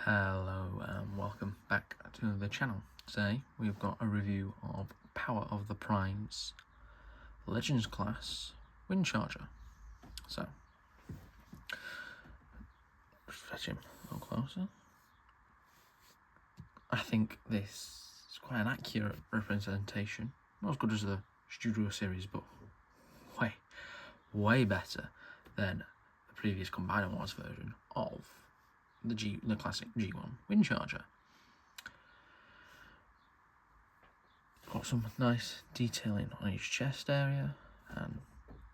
Hello and welcome back to the channel. Today we've got a review of Power of the Primes Legends class Windcharger. So, just fetch him a little closer. I think this is quite an accurate representation. Not as good as the Studio series, but way better than the previous Combiner Wars version of the classic G1 Windcharger. Got some nice detailing on each chest area, and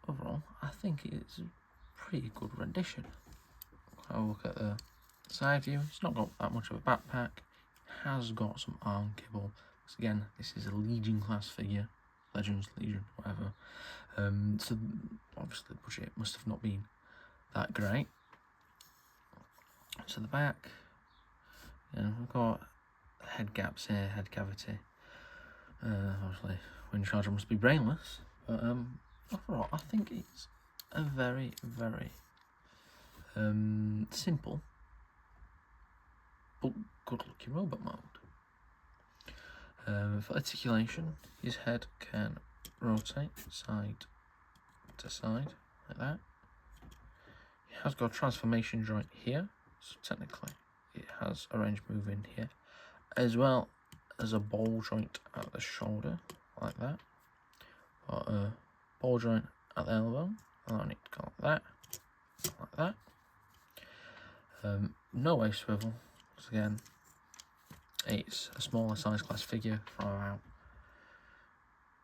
overall I think it's a pretty good rendition. Have a look at the side view. It's not got that much of a backpack. It has got some arm cable. Again, this is a Legion class figure, Legends, Legion, whatever. So obviously the budget must have not been that great. So the back, we've got head gaps here, head cavity. Obviously, Windcharger must be brainless, but overall, I think it's a very simple but good-looking robot mode. For articulation, his head can rotate side to side like that. It has got a transformation joint here, so technically it has a range move in here, as well as a ball joint at the shoulder, like that. Got a ball joint at the elbow, allowing it to go like that. No waist swivel, because again, it's a smaller size class figure from about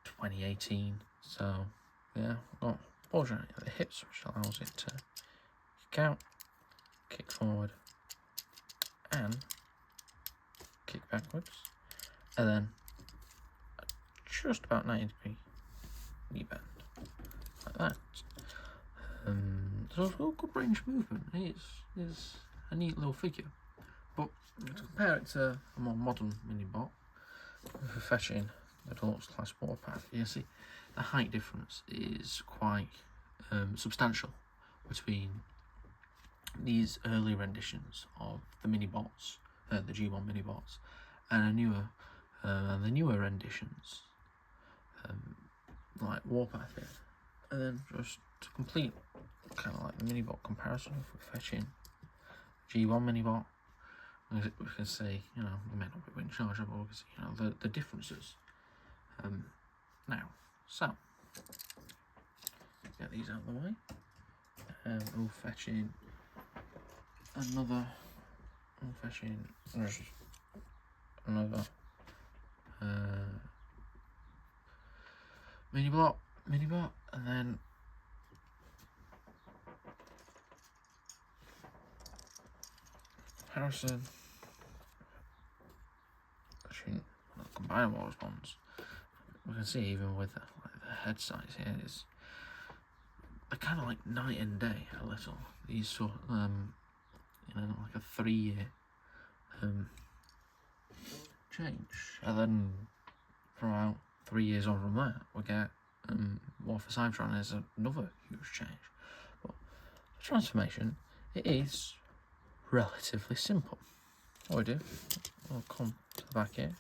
2018. So yeah, got ball joint at the hips, which allows it to kick out, kick forward, and kick backwards, and then just about 90-degree knee bend, like that. So it's got good range of movement. It's a neat little figure, but to compare it to a more modern mini-bot, if we're fetching the Deluxe Class Warpath, you see the height difference is quite substantial between these early renditions of the mini-bots, the G1 mini-bots, and the newer renditions, like Warpath here. And then just to complete kind of like the mini-bot comparison, if we're fetching G1 mini-bot, we can see, it may not be Windcharger, but we can see, the differences. Now, so get these out of the way, and we'll fetch in another mini-bot, and then comparison between Combiner Wars ones. We can see even with the head size here, they're kind of like night and day a little. These sort like a 3-year change, and then for about 3 years on from that, we get War for Cybertron is another huge change. But the transformation, it is relatively simple. What we do, we'll come to the back here,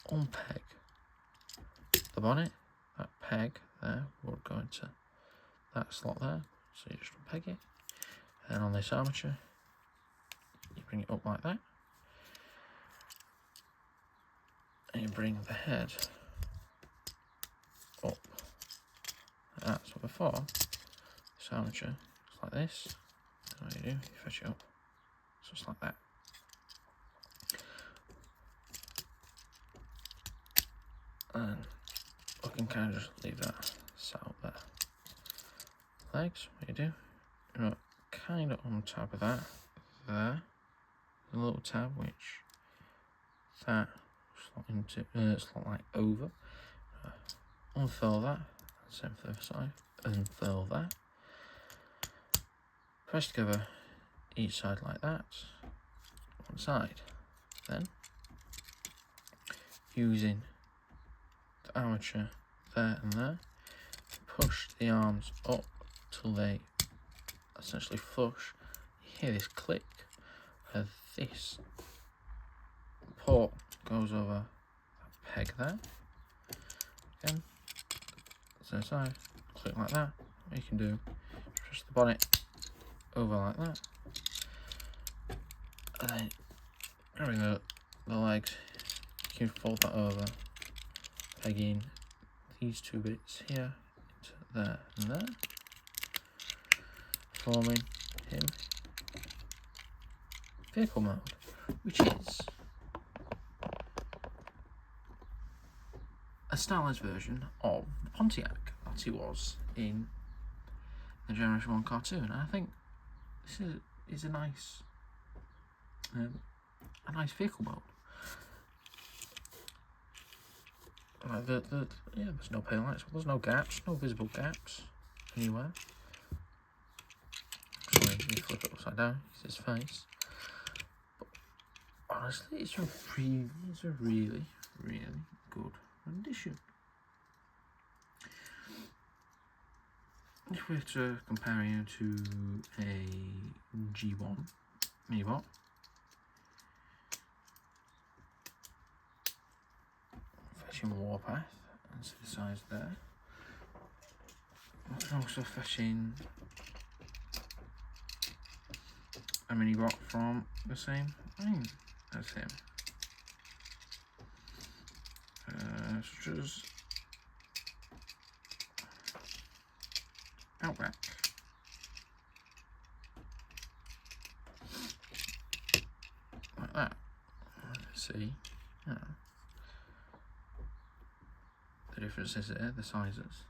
unpeg the bonnet, that peg there will go into that slot there, so you just unpeg it, and on this armature, you bring it up like that, and you bring the head up like that. So before, this armature is like this, and what you do, you fetch it up, so it's like that. And we can kind of just leave that set up there. Legs, what you do, kind of on top of that, there, a little tab which that slot like over. Unfurl that, same for the other side, unfurl that. Press together each side like that, one side. Then, using the armature there and there, push the arms up till they essentially flush. You hear this click, this port goes over that peg there. Again, to the side, click like that. What you can do is press the bonnet over like that, and then grabbing the legs, you can fold that over, pegging these two bits here into there and there, forming him vehicle mode, which is a stylized version of the Pontiac that he was in the Generation 1 cartoon. And I think this is a nice vehicle mode. Like yeah, there's no pale lights, there's no gaps, no visible gaps anywhere. Sorry, you flip it upside down, it's his face. But honestly, it's a really, really good rendition. If we were to compare it to a G1 Minibot, fetching Warpath, and see the size there. We can also fetching a Minibot from the same line as him, such as Outback. Like that. See, yeah. The differences there, the sizes.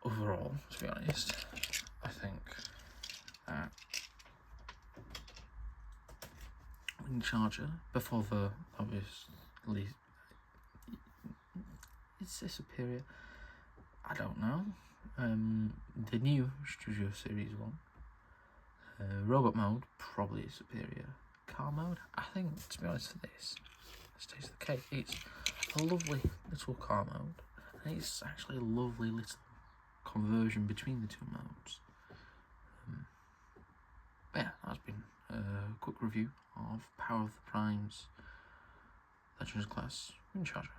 Overall, to be honest, I think that Windcharger, before the obviously, is it superior? I don't know. The new Studio Series 1, robot mode probably is superior. Car mode, I think, to be honest, for this takes the cake. It's a lovely little car mode, and it's actually a lovely little conversion between the two modes. Yeah, that's been a quick review of Power of the Primes Legends Class Windcharger.